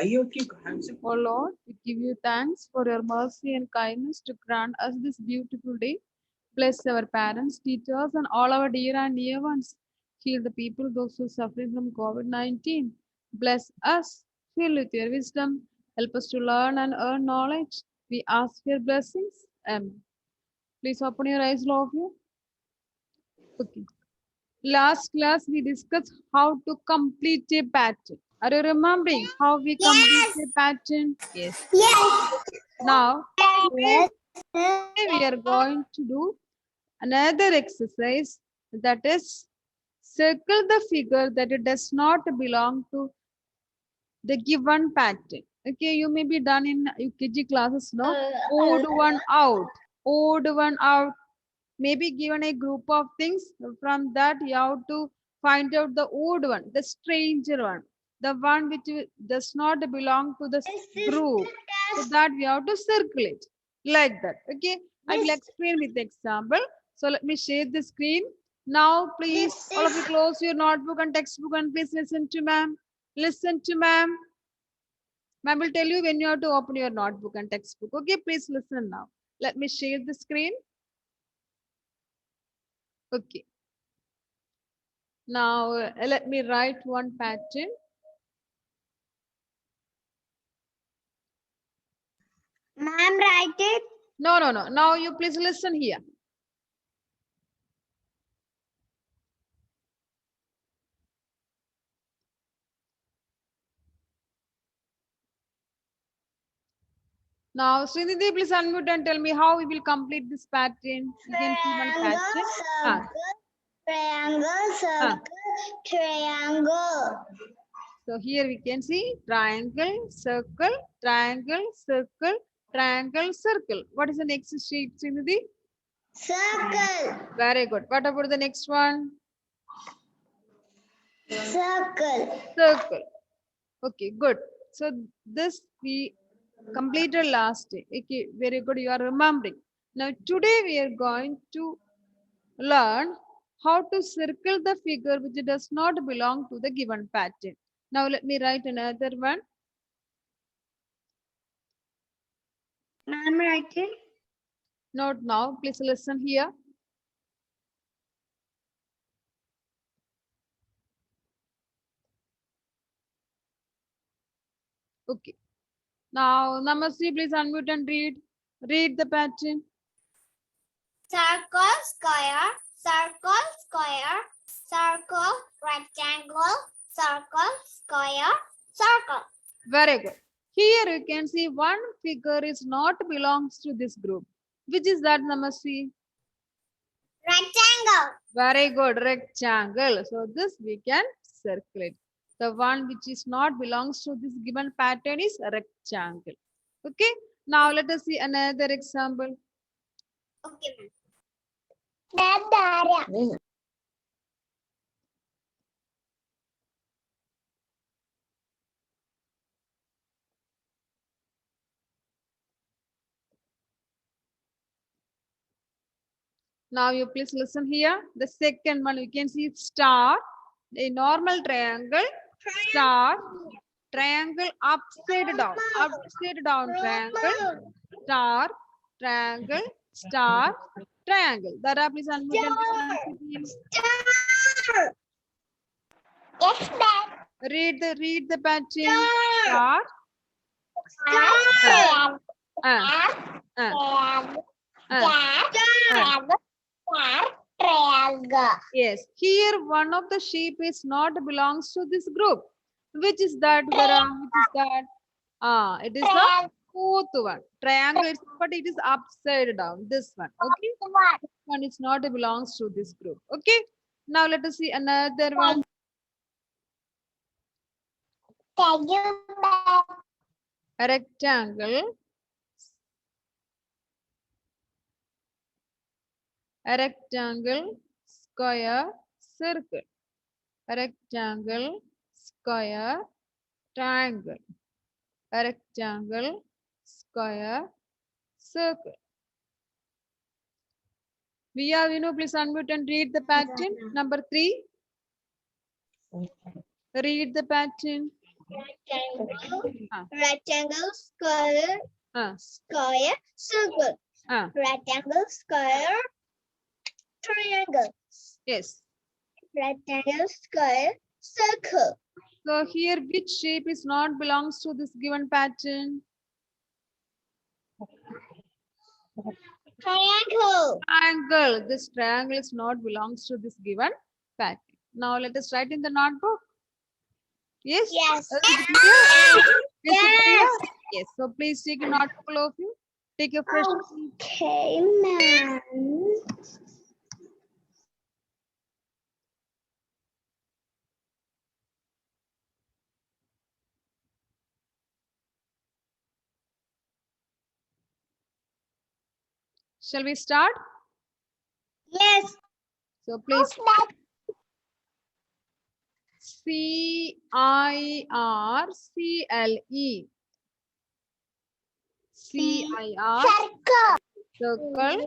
O Lord, we give you thanks for your mercy and kindness to grant us this beautiful day. Bless our parents, teachers, and all our dear and near ones. Heal the people, those who suffer from COVID-19. Bless us, fill with your wisdom. Help us to learn and earn knowledge. We ask your blessings. Amen. Please open your eyes, all of you. Okay. Last class we discussed how to complete a pattern. Are you remembering how we complete a pattern? Yes. Now, today we are going to do another exercise, that is circle the figure that it does not belong to the given pattern. Okay, you may be done in UKG classes, no? Odd one out. Odd one out. Maybe given a group of things, from that you have to find out the odd one, the stranger one, the one which does not belong to the group. So that we have to circle it like that. Okay, I will explain with the example. So let me share the screen. Now please all of you close your notebook and textbook and please listen to ma'am. Listen to ma'am. Ma'am will tell you when you have to open your notebook and textbook. Okay, please listen now. Let me share the screen. Okay. Now let me write one pattern. Ma'am, write it. No. Now you please listen here. Now Srinidhi, please unmute and tell me how we will complete this pattern. You can see one pattern. Triangle, circle, triangle. So here we can see triangle, circle, triangle, circle, triangle, circle. What is the next sheet, Srinidhi? Circle. Very good. What about the next one? Circle. Circle. Okay, good. So this we completed last day. Okay, very good. You are remembering. Now today we are going to learn how to circle the figure which does not belong to the given pattern. Now let me write another one. Ma'am, write it. Not now. Please listen here. Okay. Now Namaste, please unmute and read. Read the pattern. Circle, square, circle, square, circle, rectangle, circle, square, circle. Very good. Here you can see one figure is not belongs to this group. Which is that, Namaste? Rectangle. Very good, rectangle. So this we can circle it. The one which is not belongs to this given pattern is a rectangle. Okay. Now let us see another example. Okay, Now you please listen here. The second one you can see star, a normal triangle, star, triangle upside down, triangle, star, triangle, star, triangle. Dara, please unmute and Yes, ma'am. read the pattern. Star. Triangle. Yes, here one of the sheep is not belongs to this group. Which is that, Dara? Which is that? It is the fourth one. Triangle, but it is upside down. This one. Okay. This one is not belongs to this group. Okay. Now let us see another one. Thank you, ma'am. A rectangle. A rectangle, square, circle. A rectangle, square, triangle. A rectangle, square, circle. Via Vinu, please unmute and read the pattern. Number 3. Read the pattern. rectangle, square, Ah, square, circle, ah, rectangle, square, triangle, yes. rectangle, square, circle, So here, which shape is not belongs to this given pattern? triangle. Triangle. This triangle is not belongs to this given pattern. Now let us write in the notebook. Yes? Yes. Is it clear? Is it clear? Yes. Yes. So please take a notebook, all of you. Take a fresh. Okay, ma'am. Shall we start? Yes. So please. CIRCLE. CIR. Circle. Circle.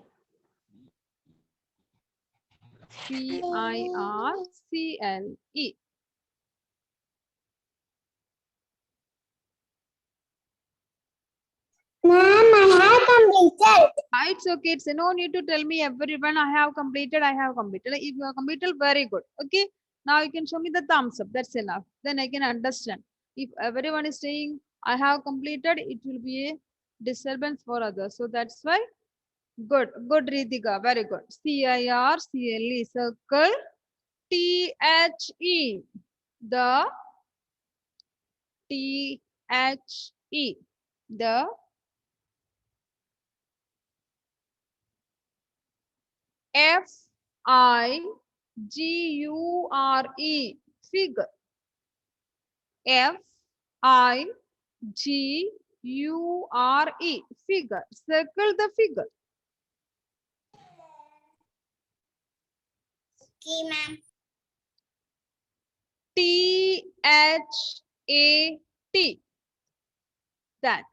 CIRCLE. Ma'am, I have completed. It's okay. It's no need to tell me everyone. I have completed. I have completed. If you have completed, very good. Okay. Now you can show me the thumbs up. That's enough. Then I can understand. If everyone is saying I have completed, it will be a disturbance for others. So that's why. Good. Good, Ritika. Very good. CIRCLE. Circle. THE. The THE. The FIGURE. Figure. FIGURE. Figure. Circle the figure. Okay, ma'am. THAT. That.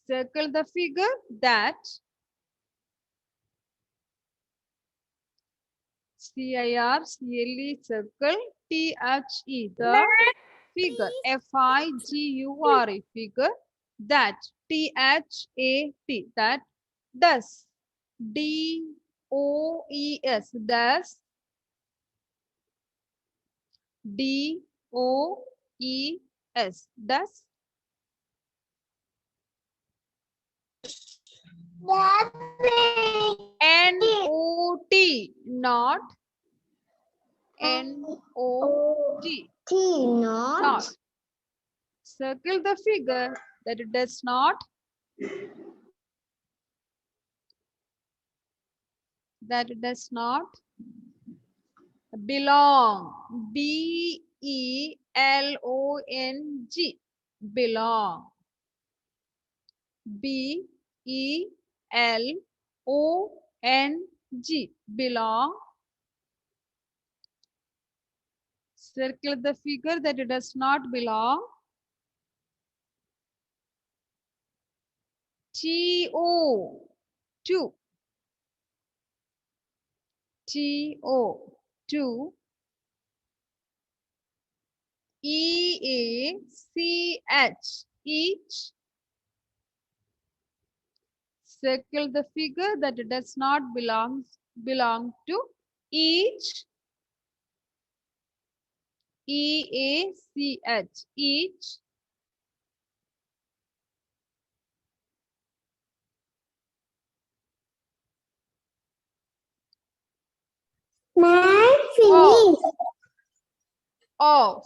Circle the figure. That. CIRCLE. Circle. THE. The figure. FIGURE. Figure. That. THAT. That. Does. DOES. Does. DOES. Does. NOT. Not. NOT. Not. Not. Circle the figure that it does not. That it does not belong. BELONG. Belong. BELONG. Belong. Circle the figure that it does not belong. TO. 2. TO. 2. EACH. Each. Circle the figure that it does not belong to. Each. EACH. Each. Ma'am, Oh. finish. Of.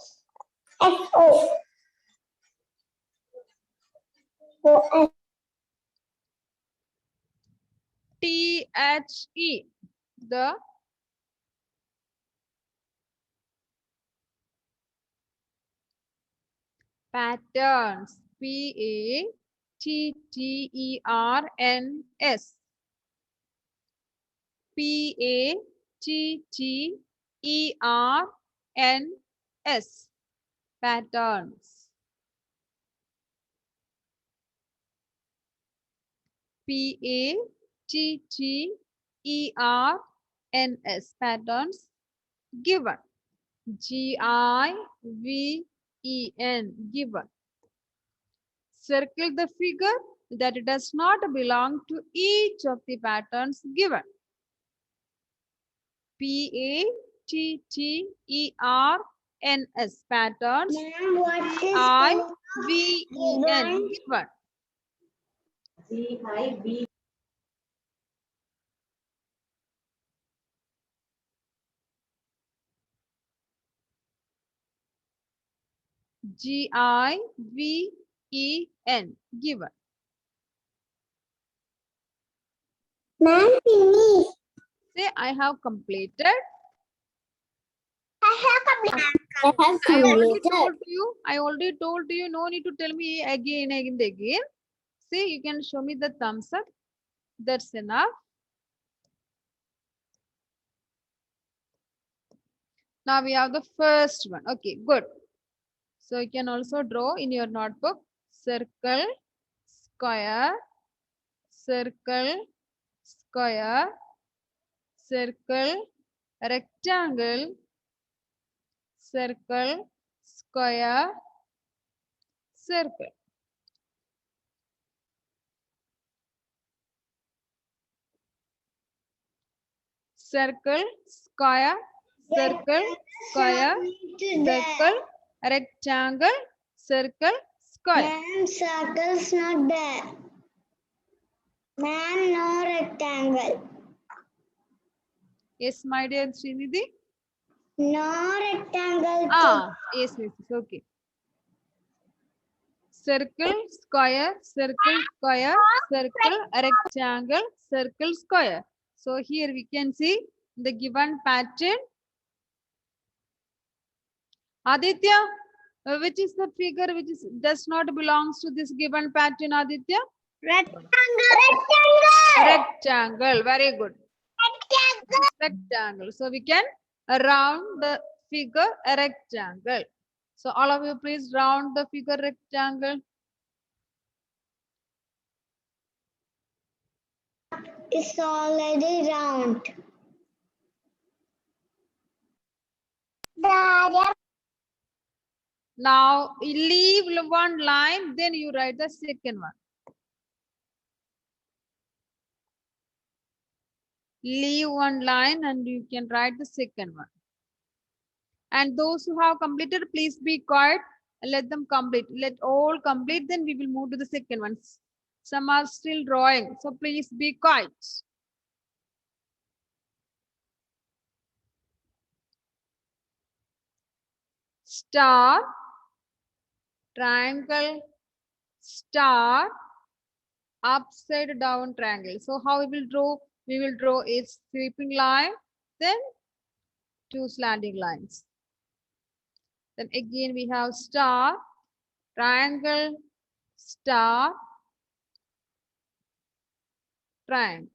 FO. OS. THE. The patterns. PATTERNS. PATTERNS. Patterns. PATTERNS. Patterns given. GIVEN. given. Circle the figure that does not belong to each of the patterns given. PATTERNS patterns. Ma'am, what is GIVEN given. GIVEN given. Ma'am, finish. Say I have completed. I have I already completed. told you, no need to tell me again and again. See, you can show me the thumbs up. That's enough. Now we have the first one. Okay, good. So you can also draw in your notebook circle, square, circle, square, circle, rectangle, circle, square, circle. Circle, square, circle, square, circle, rectangle, circle, square. Ma'am, circle's not there. Ma'am, no rectangle. Yes, my dear Srinidhi. No rectangle. Yes, okay. Circle, square, circle, square, circle, rectangle, circle, square. So here we can see the given pattern. Aditya, which is the figure which does not belongs to this given pattern, Aditya? Rectangle. Very good. Rectangle. So we can round the figure a rectangle. So all of you please round the figure rectangle. It's already round. Now leave one line, then you write the second one. Leave one line and you can write the second one. And those who have completed, please be quiet and let them complete. Let all complete, then we will move to the second one. Some are still drawing, so please be quiet. Star, triangle, star, upside down triangle. So how we will draw? We will draw a sweeping line, then two slanting lines. Then again we have star, triangle, star, triangle.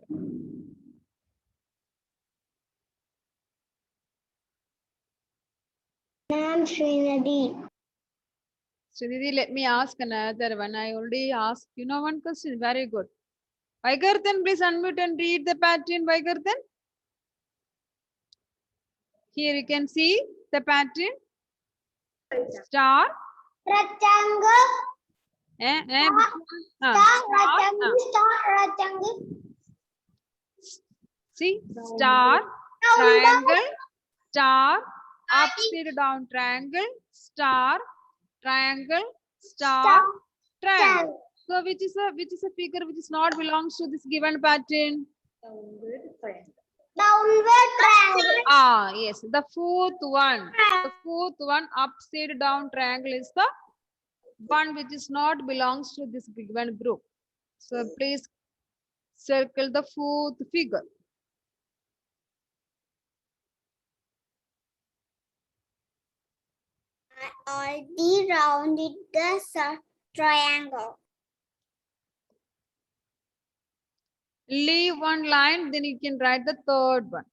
Ma'am, Srinidhi. Srinidhi, let me ask another one. I already asked, one question. Very good. Vaikarthan, please unmute and read the pattern, Vaikarthan. Here you can see the pattern. Star. Rectangle. Rectangle. See, star, triangle, star, upside down triangle, star, triangle, star, triangle. So which is a figure which is not belongs to this given pattern? Downward triangle. Yes, the fourth one. The fourth one, upside down triangle, is the one which is not belongs to this given group. So please circle the fourth figure. I already rounded the triangle. Leave one line, then you can write the third one.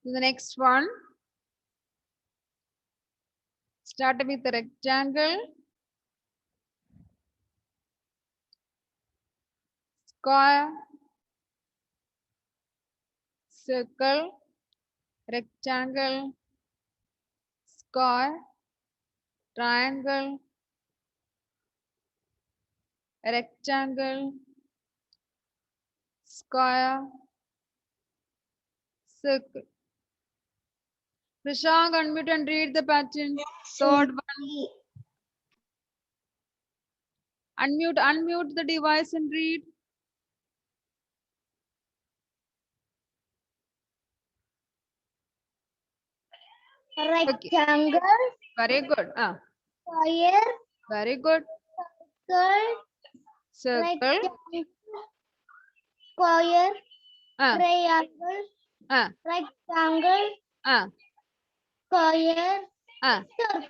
The next one, Start with the rectangle, square, circle, rectangle, square, triangle, rectangle, square, circle. Prashant, unmute and read the pattern. Third one. Unmute the device and read. Rectangle. Very good. Square. Very good. Circle. Circle. Square. Triangle. Uh, Rectangle. uh, Square. uh. Circle.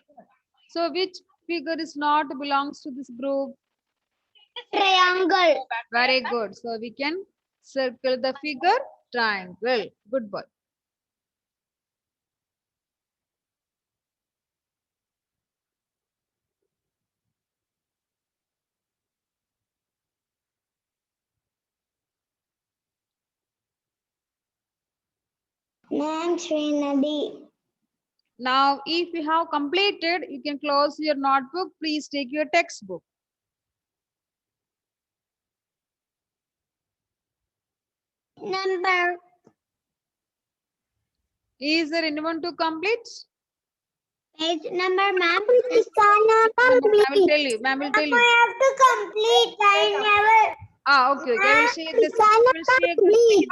So which figure is not belongs to this group? Triangle. Very good. So we can circle the figure triangle. Good boy. Ma'am Srinadi. Now, if you have completed, you can close your notebook. Please take your textbook. Number. Is there anyone to complete? Page number, ma'am. I I will tell you. Ma'am will tell you. have to complete. I never. Okay. I will share this. I will share the screen.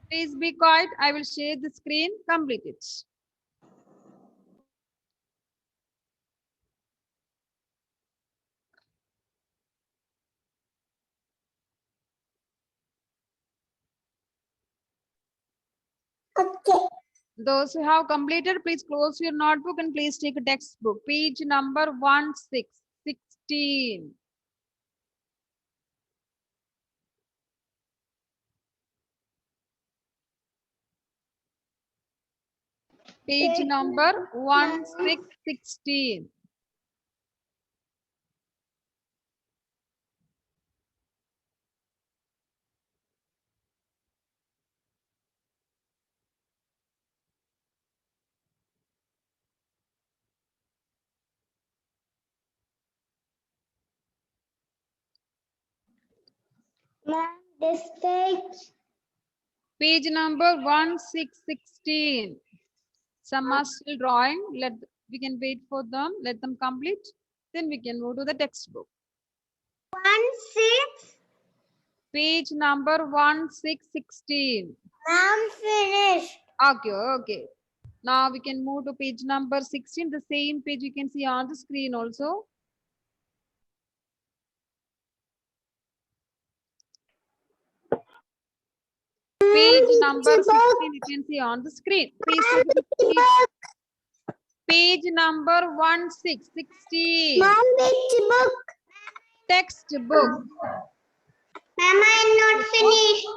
Please be quiet. I will share the screen. Complete it. Okay. Those who have completed, please close your notebook and please take a textbook. Page number 16. Page number 16. Ma'am, this page. Page number 16. Some are still drawing. We can wait for them. Let them complete. Then we can move to the textbook. 16. Page number 16. Ma'am, finished. Okay. Now we can move to page number 16. The same page you can see on the screen also. Page number 16 you can see on the screen. Please take the page number 16. Ma'am, which book? Textbook. Ma'am, I am not finished.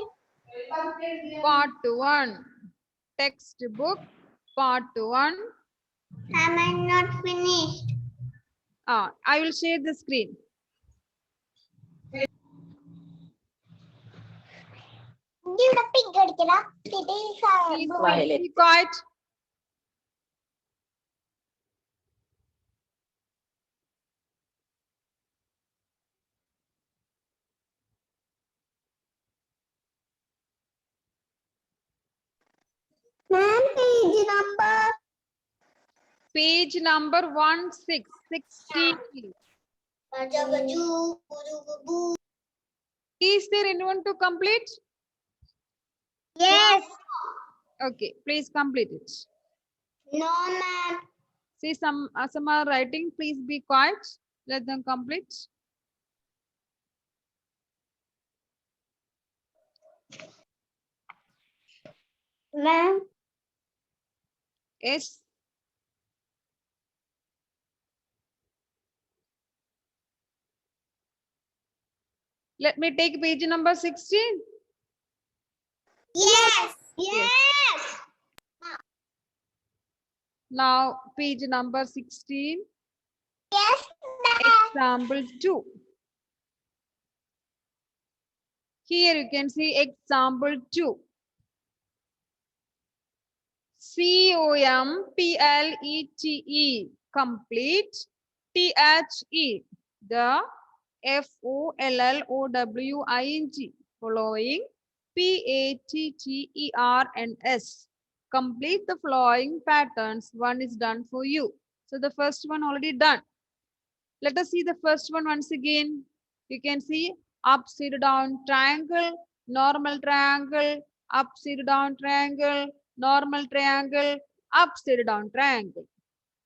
Part 1. Textbook. Part 1. Ma'am, I am not finished. I will share the screen. Give the picture, Please be quiet. Ma'am, page number. Page number 16. Is there anyone to complete? Yes. Okay, please complete it. No, ma'am. See, some are writing. Please be quiet. Let them complete. Ma'am. Yes. Let me take page number 16. Yes. Yes. Now page number 16, Yes, example 2. Here you can see example 2. COMPLETE, complete. THE, the FOLLOWING, following. PATTERNS, complete the following patterns. One is done for you. So the first one already done. Let us see the first one once again. You can see upside down triangle, normal triangle, upside down triangle, normal triangle, upside down triangle.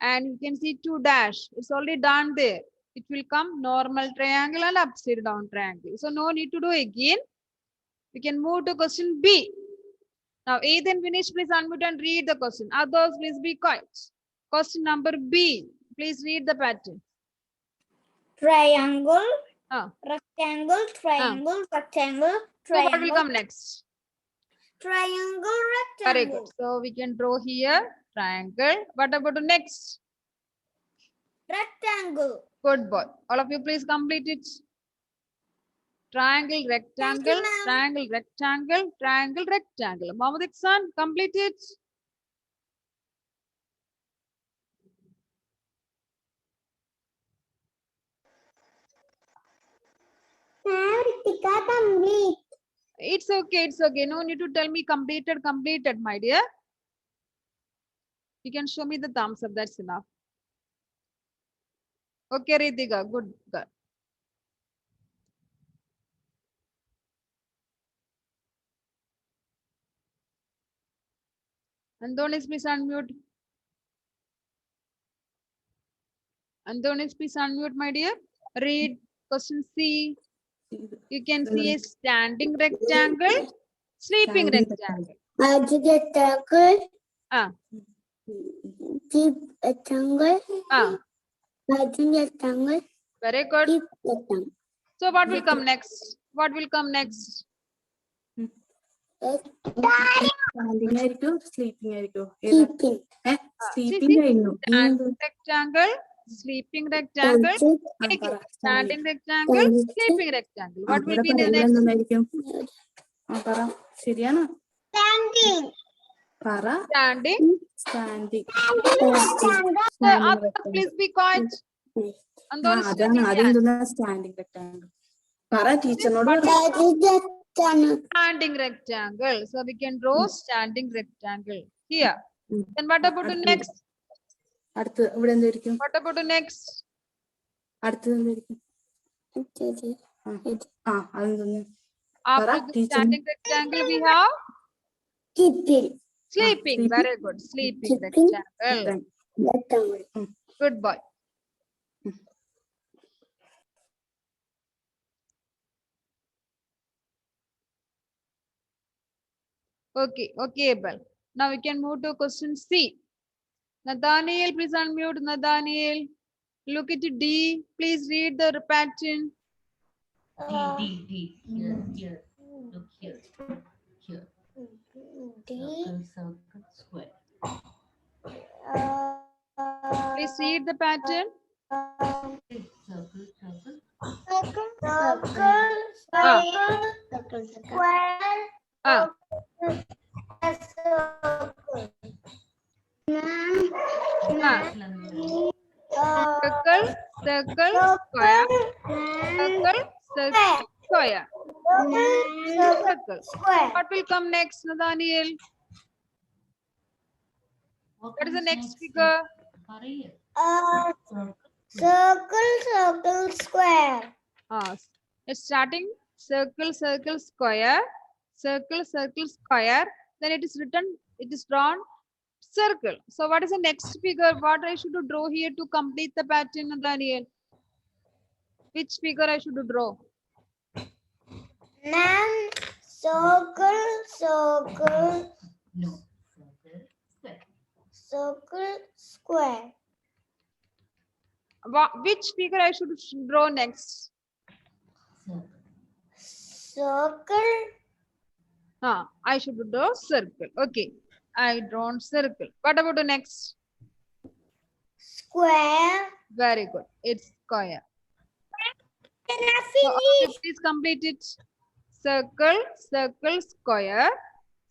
And you can see 2 dash. It's already done there. It will come normal triangle and upside down triangle. So no need to do again. We can move to question B. Now A then finish, please unmute and read the question. Others, please be quiet. Question number B. Please read the pattern. triangle, Ah. rectangle, triangle, rectangle, So what will triangle, come next? triangle, Very good. rectangle, So we can draw here triangle. What about the next? rectangle. Good boy. All of you please complete it. Triangle, rectangle, ma'am. triangle, rectangle, triangle, rectangle. Mohammed Iksan, complete it. Ritika, complete. It's okay, it's okay. No need to tell me completed, completed, my dear. You can show me the thumbs up, that's enough. Okay, Ritika, good girl. Andonis, please unmute. Andonis, please unmute, my dear. Read question C. You can see a standing rectangle, sleeping rectangle. Rectangle, Ah, deep rectangle, ah, rectangle, very good. deep rectangle. So what will come next? What will come next? Standing ആയിരിക്കോ sleeping ആയിരിക്കോ Keeping. Sleeping കഴിഞ്ഞു Standing rectangle, sleeping rectangle, again, standing rectangle, sleeping rectangle. What will be the next? എന്തായിരിക്കും പറ ശരിയാണ് Standing. പറ Standing. Standing Please be quiet. Andonis, അതാണ് ആദ്യം ഇതൊന്ന് സ്റ്റാൻഡിങ് റെക്ടാങ്കിൾ പറ ടീച്ചറിനോട് standing rectangle. So we can draw standing rectangle here. Then what about the next? അടുത്ത് ഇവിടെ എന്തായിരിക്കും What about the next? അടുത്തത് എന്തായിരിക്കും അതെന്തോന്ന് After the standing rectangle, we have Keeping. sleeping. Very good. Sleeping rectangle. Good boy. Okay, okay, Abel. Now we can move to question C. Nathaniel, please unmute. Nathaniel, look at D. Please read the pattern. D. Here. Look here. Here. Circle, circle, square. Please read the pattern. Circle, circle. Circle, square, Ah, circle, circle, square. Circle, circle, square. Circle. What will come next, Nathaniel? What is the next figure? circle, square. It's starting circle, circle, square, circle, circle, square. Then it is written, it is drawn circle. So what is the next figure? What I should draw here to complete the pattern, Nathaniel? Which figure I should draw? Nan, circle, circle, No. Circle, square. circle, square. Which figure I should draw next? Circle. Circle, I should draw circle. Okay, I drawn circle. What about the next? Square. Very good. It's square. Can I So all of you finish? please complete it. Circle, circle, square,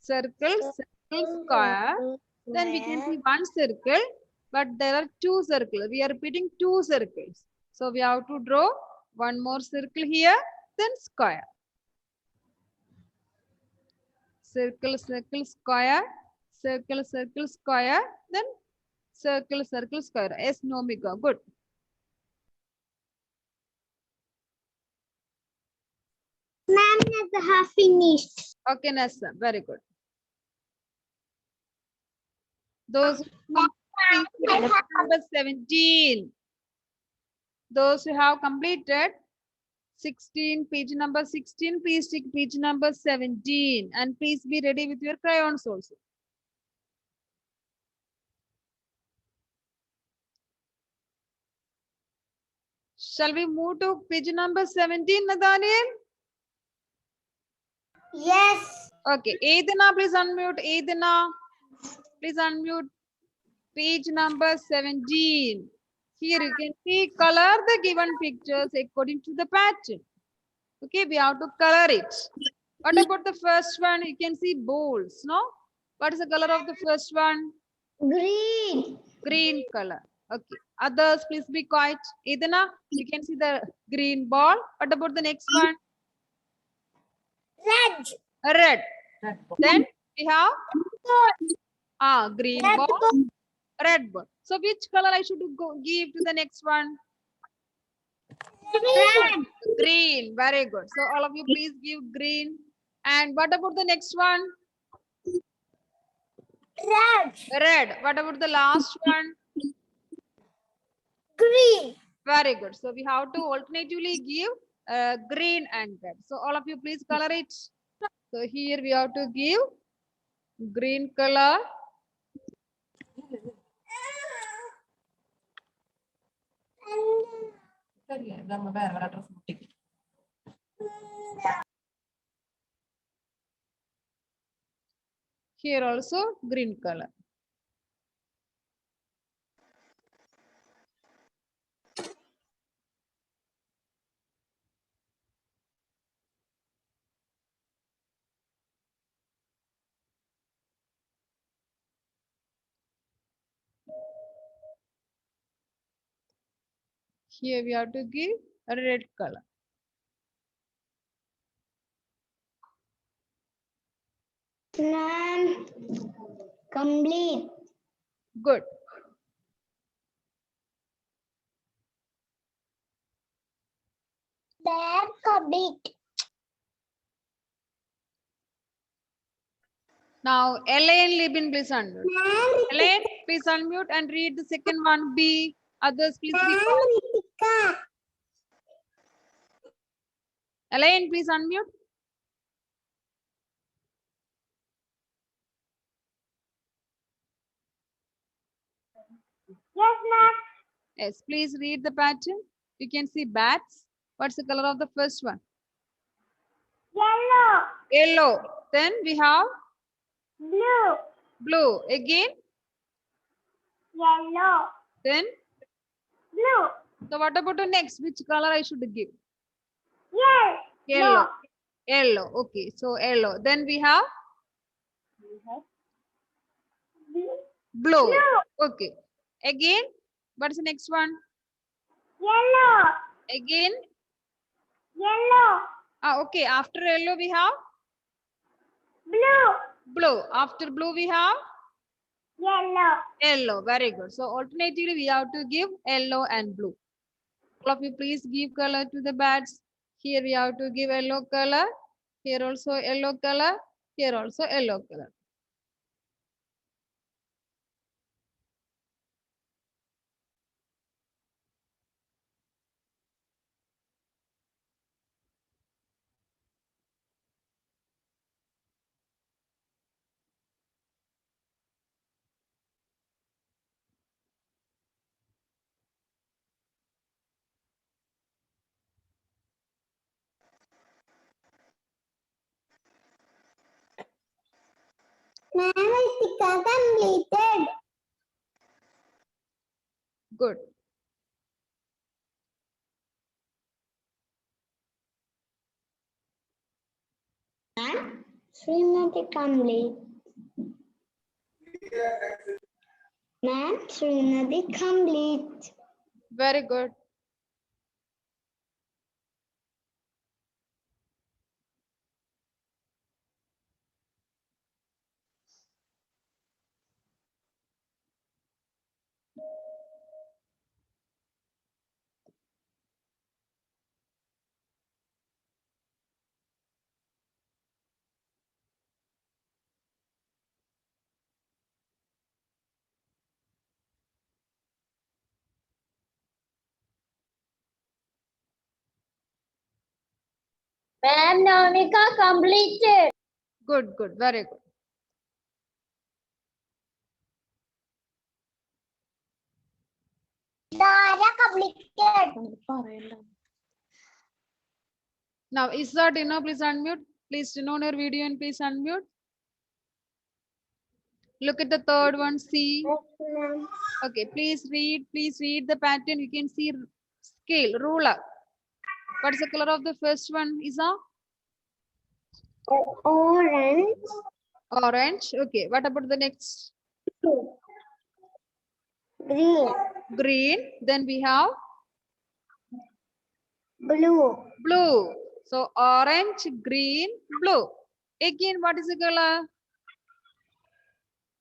circle, circle, square. Then we can see one circle, but there are two circles. We are repeating two circles. So we have to draw one more circle here, then square. Circle, circle, square, circle, circle, square, then circle, circle, square. Yes, Nomika, good. Ma'am, I have finished. Okay, Nessa, very good. Those who complete page number 17. Those who have completed 16, page number 16, please take page number 17 and please be ready with your crayons also. Shall we move to page number 17, Nathaniel? Yes. Okay, Edina, please unmute. Edina, please unmute. Page number 17. Here you can see color the given pictures according to the pattern. Okay, we have to color it. What about the first one? You can see balls, no? What is the color of the first one? Green. Green color. Okay. Others, please be quiet. Edina, you can see the green ball. What about the next one? Red. Red. Red ball. Then we have green ball, red ball. So which color I should go give to the next one? Red. Green. Very good. So all of you please give green. And what about the next one? Red. Red. What about the last one? Green. Very good. So we have to alternatively give green and red. So all of you please color it. So here we have to give green color. ശരിയാ, ഇത് നമ്മ വേറെ വേറെ dress പൊട്ടിക്കും. Here also green color. Here we have to give a red color. Plan complete. Good. Plan complete. Now Elaine Libin, please unmute. Elaine, please unmute and read the second one. B. Others, please be quiet. Elaine, please unmute. Yes, ma'am. Yes, please read the pattern. You can see bats. What's the color of the first one? Yellow. Yellow. Then we have Blue. blue. Again, Yellow. then. Blue. So what about the next? Which color I should give? Yes. Yellow. Yellow. Okay. So yellow. Then we have blue. Okay. Again, what's the next one? Yellow. Again. Yellow. Okay. After yellow we have Blue. blue. After blue we have Yellow. yellow. Very good. So alternatively we have to give yellow and blue. All of you please give color to the bats. Here we have to give yellow color. Here also yellow color. Here also yellow color. Ma'am, it's completed. Good. Ma'am, Srimati complete. Ma'am, Srimati complete. Very good. Ma'am, Naumika completed. Good, good. Very good. Dara completed. Now, Isa, Dino, please unmute. Please turn on your video and please unmute. Look at the third one, C. Okay, please read the pattern. You can see scale, ruler. What is the color of the first one, Isa? Orange. Orange. Okay, what about the next? Green. Green. Then we have Blue. blue. So orange, green, blue. Again, what is the color?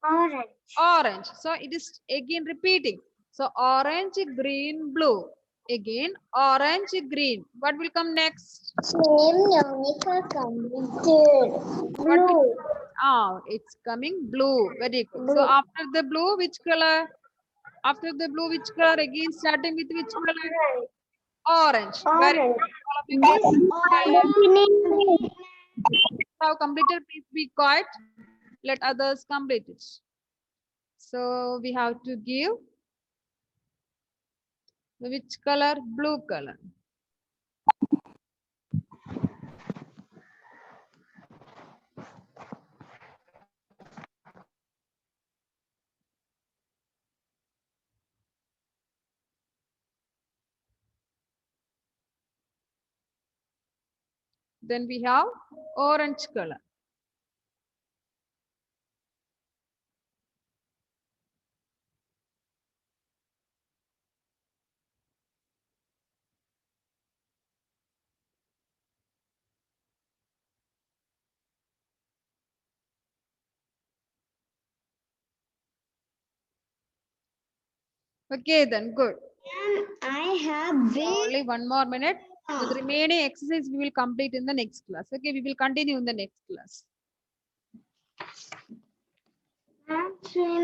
Orange. Orange. So it is again repeating. So orange, green, blue. Again, orange, green. What will come next? Same Naumika completed. Blue. Ah, it's coming blue. Very good. So Blue. after the blue, which color? After the blue, which color? Again, starting with which color? Orange. Very good. Orange. All of you guys Orange. have completed. Please be quiet. Let others complete it. So we have to give which color? Blue color. Then we have orange color. Okay, then good. I have Only one more minute. So the remaining exercise we will complete in the next class. Okay, we will continue in the next class. been